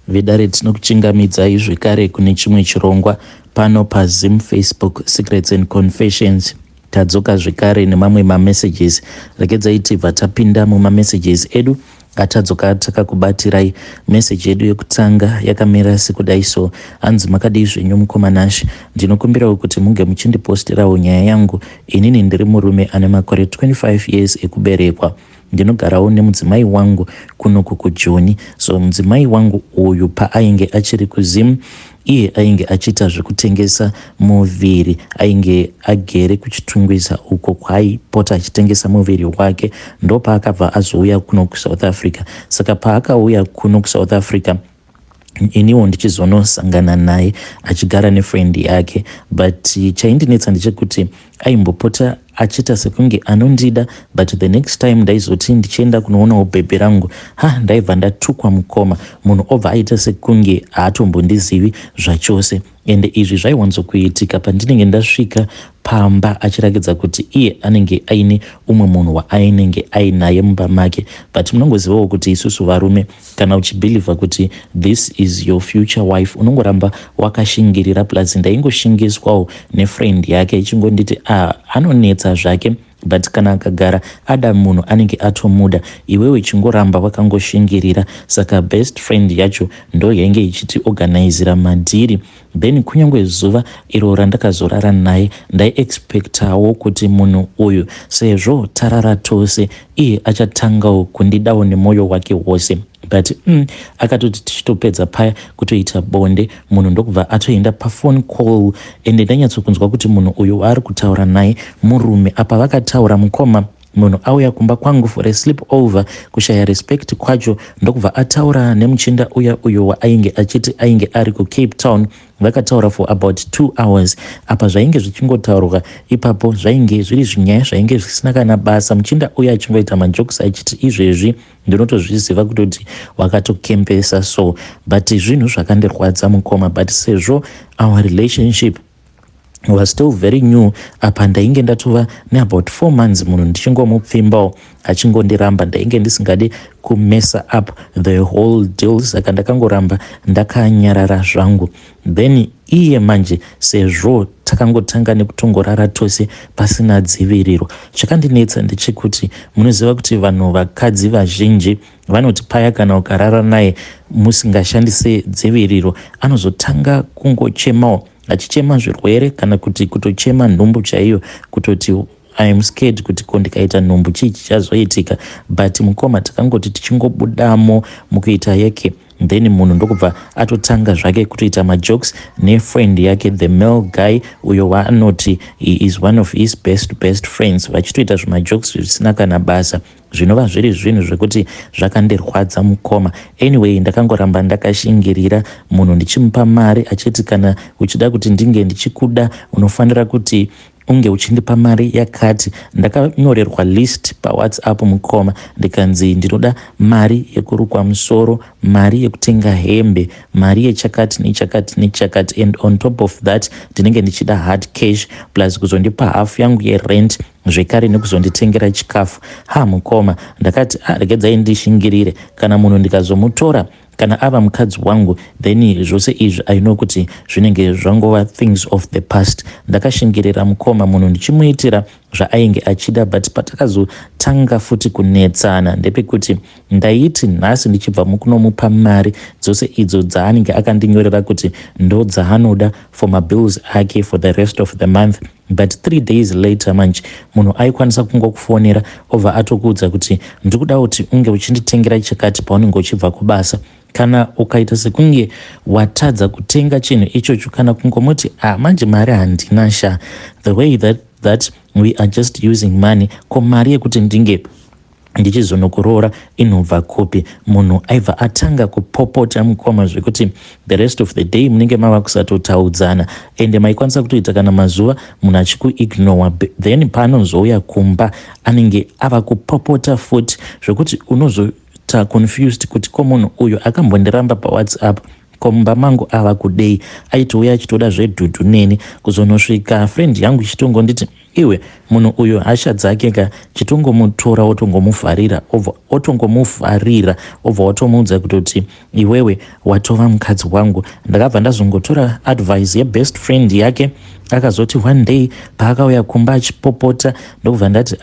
Vedare tinokuchingamidzai zvekare kune chimwe chirongwa pano paZim Facebook Secrets and Confessions. Tadzoka zvekare nemamwe mamessages. Regedzai tibva tapinda mumamessages edu atadzoka takakubatirai message yedu yekutanga yakamira sekudai so. Hanzi makadii zvenyu mukomanashi, ndinokumbirawo kuti munge muchindipostirawo nyaya yangu. Inini ndiri murume ane makore 25 years ekuberekwa. Ndinogarawo nemudzimai wangu kunoku kuJoni. So mudzimai wangu uyu paainge achiri kuZim, iye ainge achiita zvekutengesa muviri, ainge agere kuchitungwiza uko kwaaipota achitengesa muviri wake. Ndo paakabva azouya kuno kuSouth Africa. Saka paakauya kuno kuSouth Africa, iniwo ndichizonosangana naye achigara nefriend yake, but chaindinetsa ndechekuti aimbopota achita sekunge anondida, but the next time ndaizoti ndichienda kunoonawo bhebhe rangu, ndaibva ndatukwa mukoma. Munhu obva aita sekunge haatombondizivi zvachose. Ende izvi zvaiwanzokuitika pandinenge ndasvika pamba achirakidza kuti iye anenge aine umwe munhu waainenge ainaye mumba make. But munongozivawo kuti isusu varume, kana uchibhilivha kuti this is your future wife, unongoramba wakashingirira. Plus ndaingoshingiswawo nefriend yake ichingonditi anonetsa zvake, but kana akagara ada munhu anenge atomuda, iwewe chingoramba wakangoshingirira. Saka best friend yacho ndo yainge ichiti organizira madhiri. Then kunyangwe zuva iro randakazorara naye ndaiexpectawo kuti munhu uyu sezvo tarara tose, iye achatangawo kundidawo nemwoyo wake wose. But akatoti tichitopedza paya kutoita bonde, munhu ndokubva atoenda paphone call. Ende ndanyatsokunzwa kuti munhu uyu waari kutaura naye murume. Apa vakataura mukoma, munhu auya kumba kwangu for a sleep over, kushaya respect kwacho, ndokubva ataura nemuchinda uyo waainge achiti ainge ari kuCape Town. Vakataura for about 2 hours. Apa zvainge zvichingotaurwa ipapo zvainge zviri zvinyaya zvainge zvisina kana basa. Muchinda uya achingoita majokes achiti izvezvi ndinotozviziva kutoti wakatokempesa so, but zvinhu zvakandirwadza mukoma. But sezvo our relationship was still very new, apa ndainge ndatova neabout 4 months munhu ndichingomupfimbawo achingondiramba, ndainge ndisingade kumesa up the whole deal. Saka ndakangoramba ndakanyarara zvangu. Then iye manje sezvo takangotanga nekutongorara tose pasina dziviriro, chakandinetsa ndechekuti munoziva kuti vanhu vakadzi vazhinji vanoti paya kana ukarara naye musingashandise dziviriro anozotanga kungochemawo, achichema zvirwere kana kuti kutochema nhumbu chaiyo, kutoti I am scared kuti ndikaita nhumbu chii chichazoitika. But mukoma takangoti tichingobudamo mukuita yake, then munhu ndokubva atotanga zvake kutoita majokes nefriend yake, the male guy uyo waanoti he is one of his best friends, vachitoita zvimajokes zvisina kana basa, zvinova zviri zvinhu zvekuti zvakandirwadza mukoma. Anyway, ndakangoramba ndakashingirira, munhu ndichimupa mari achiti kana uchida kuti ndinge ndichikuda unofanira kuti unge uchindipa mari yakati. Ndakanyorerwa list paWhatsApp mukoma, ndikanzi ndinoda mari yekurukwa musoro, mari yekutenga hembe, mari yechakati nechakati nechakati, and on top of that ndinenge ndichida hard cash plus kuzondipa half yangu yerent zvekare nekuzonditengera chikafu. Mukoma ndakati regedzai ndishingirire, kana munhu ndikazomutora kana ava mukadzi wangu, then zvose izvi I know kuti zvinenge zvangova things of the past. Ndakashingirira mukoma, munhu ndichimuitira zvaainge achida. But patakazotanga futi kunetsana ndepekuti ndaiti nhasi ndichibva mukunomupa mari dzose idzo dzaanenge akandinyorera kuti ndo dzaanoda for mabills ake for the rest of the month. But 3 days later manje munhu aikwanisa kungokufonera obva atokuudza kuti ndikuda kuti unge uchinditengera chakati paunenge uchibva kubasa. Kana ukaita sekunge watadza kutenga chinhu ichocho, kana kungomuti manje mari handina sha, the way that we are just using money, ko mari yekuti ndinge ndichizonokuroora inobva kupi? Munhu aibva atanga kupopota mukoma zvekuti the rest of the day munenge mava kusatotaudzana, ende maikwanisa kutoita kana mazuva munhu achikuignore. Then paanozouya kumba anenge ava kupopota futi zvekuti unozoita confused kuti ko munhu uyu akambondiramba paWhatsApp, komba mangu ava kudei. Aitouya achitoda zvedhudhu neni, kuzonosvika friend yangu ichitongonditi iwe munhu uyo hasha dzake ka chitongomutora otongomuvharira obva watomuudza kutoti iwewe watova mukadzi wangu. Ndakabva ndazongotora advice yebest friend yake, akazoti one day paakauya kumba achipopota ndokubva ndati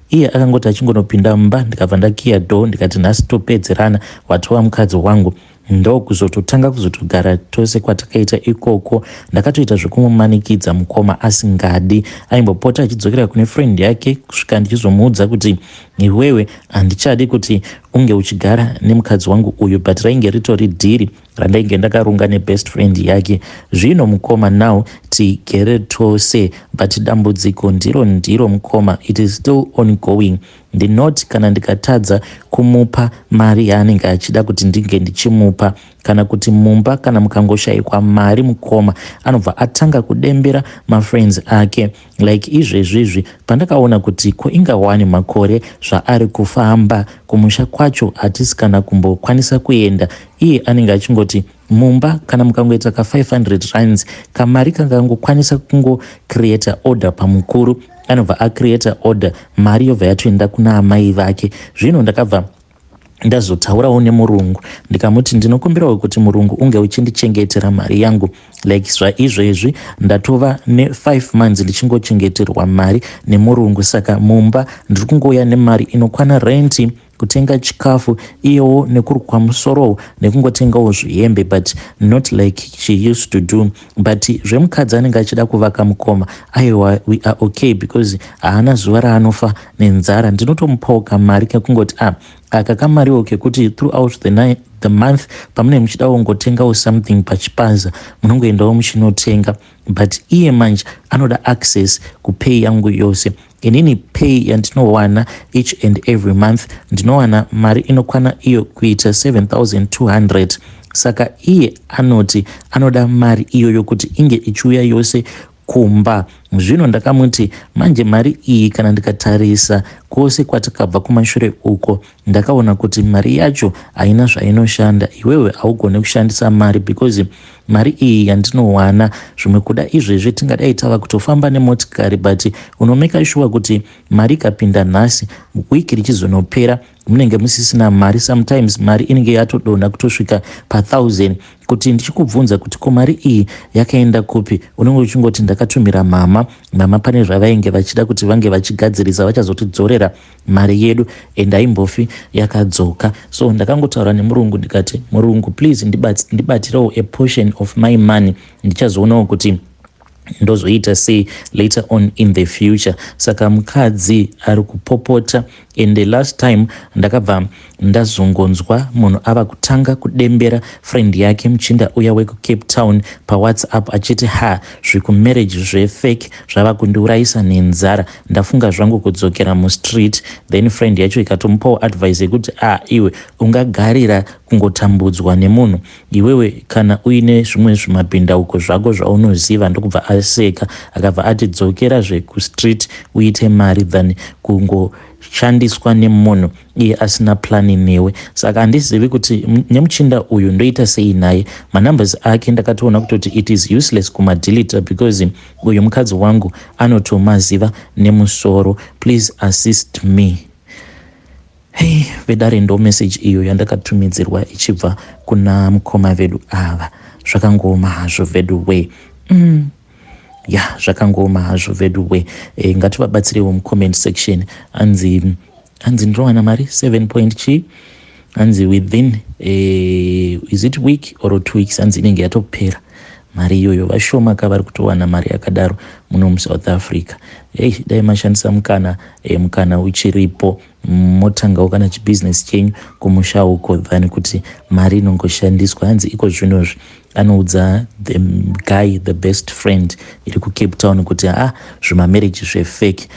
iye akangoti achingonopinda mumba, ndikabva ndakiya door ndikati nhasi topedzerana, watova mukadzi wangu. Ndokuzototanga kuzotogara tose kwatakaita ikoko. Ndakatoita zvekumumanikidza mukoma asingadi, aimbopota achidzokera kune friend yake kusvika ndichizomuudza kuti iwewe handichadi kuti unge uchigara nemukadzi wangu uyu, but rainge ritori dhiri randainge ndakarunga nebest friend yake. Zvino mukoma now tigere tose, but dambudziko ndiro mukoma, it is still ongoing. Ndinoti kana ndikatadza kumupa mari yaanenge achida kuti ndinge ndichimupa, kana kuti mumba kana mukangoshayikwa mari, mukoma anobva atanga kudembera mafriends ake. Like izvezvizvi pandakaona kuti ko ingawani makore zvaari kufamba kumusha kwacho hatisi kana kumbokwanisa kuenda, iye anenge achingoti mumba kana mukangoita ka 500 rands kamari kangangokwanisa kungocreata order pamukuru, anobva acreata order, mari yobva yatoenda kuna amai vake. Zvino ndakabva ndazotaurawo nemurungu ndikamuti ndinokumbirawo kuti murungu unge uchindichengetera mari yangu. Like zvaizvezvi ndatova ne5 months ndichingochengeterwa mari nemurungu, saka mumba ndiri kungouya nemari inokwana renti, kutenga chikafu, iyewo nekurukwa musorowo nekungotengawo zvihembe, but not like she used to do. But zvemukadzi anenge achida kuvaka mukoma, aiwa we are okay because haana zuva raanofa nenzara. Ndinotomupawo kamari kekungoti aka kamariwo kekuti throughout the month pamune muchidawo ngotengawo something pachipaza munongoendawo muchinotenga, but iye manje anoda access kupay yangu yose. Inini pay yandinowana each and every month ndinowana mari inokwana iyo kuita 7,200. Saka iye anoti anoda mari iyo yokuti inge ichiuya yose kumba. Zvino ndakamuti manje mari iyi kana ndikatarisa kwose kwatakabva kumashure uko, ndakaona kuti mari yacho haina zvainoshanda. Iwewe haugone kushandisa mari because mari iyi yandinowana zvimwe kuda izvezvi tingadai tava kutofamba nemotikari, but unomeka sure kuti mari ikapinda nhasi wiki richizonopera munenge musisina mari. Sometimes mari inenge yatodonha kutosvika pa1000. Kuti ndichikubvunza kuti ko mari iyi yakaenda kupi, unenge uchingoti ndakatumira mama pane zvavainge vachida kuti vange vachigadzirisa vachazotidzorera mari yedu, and haimbofi yakadzoka. So ndakangotaura nemurungu ndikati murungu please ndibatirawo a portion of my money, ndichazoonawo kuti ndozoita sei later on in the future. Saka mukadzi ari kupopota, and the last time ndakabva ndazongonzwa munhu ava kutanga kudembera friend yake muchinda uya wekucape town pawhatsapp achiti zvekumarriage zvefake zvava kundiurayisa nenzara, ndafunga zvangu kudzokera mustreet. Then friend yacho ikatomupawo advice yekuti iwe ungagarira kungotambudzwa nemunhu, iwewe kana uine zvimwe zvimabhindauko zvako zvaunoziva. Ndokubva aseka akabva ati dzokera zvekustreet uite mari than kungoshandiswa nemunhu iye asina plani newe. Saka handizivi kuti nemuchinda uyu ndoita sei naye. Manumbers ake ndakatoona kutoti it is useless kumadelita because uyu mukadzi wangu anotomaziva nemusoro. Please assist me. Hey, vedare ndo message iyo yandakatumidzirwa ichibva kuna mukoma vedu ava. Zvakangoma hazvo vedu we. Zvakangoma hazvo vedu we. Ngativabatsirewo mucomment section. Anzi ndinowana mari 7 point chi, anzi within is it week or 2 weeks, anzi inenge yatopera mari iyoyo. Vashoma ka vari kutowana mari yakadaro muno muSouth Africa. Dai mashandisa mukana uchiripo, motangawo kana chibusiness chenyu kumusha uko than kuti mari inongoshandiswa. Hanzi iko zvinozvi anoudza the guy, the best friend iri kuCape Town kuti zvimamarriage zvefake.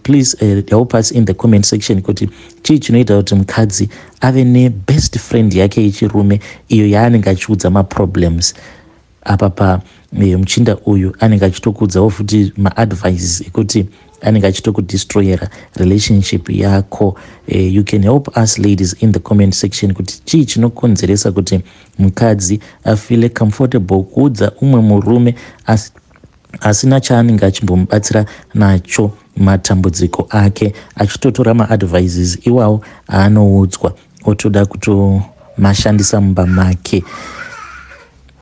Please help us in the comment section kuti chii chinoita kuti mukadzi ave nebest friend yake yechirume iyo yaanenge achiudza maproblems. Apa muchinda uyu anenge achitokudzawo futi maadvices ekuti anenge achitokudestroyera relationship yako. You can help us ladies in the comment section kuti chii chinokonzeresa kuti mukadzi afile comfortable kuudza umwe murume asina chaanenge achimbomubatsira nacho matambudziko ake, achitotora maadvices iwawo aanoudzwa otoda kutomashandisa mumba make.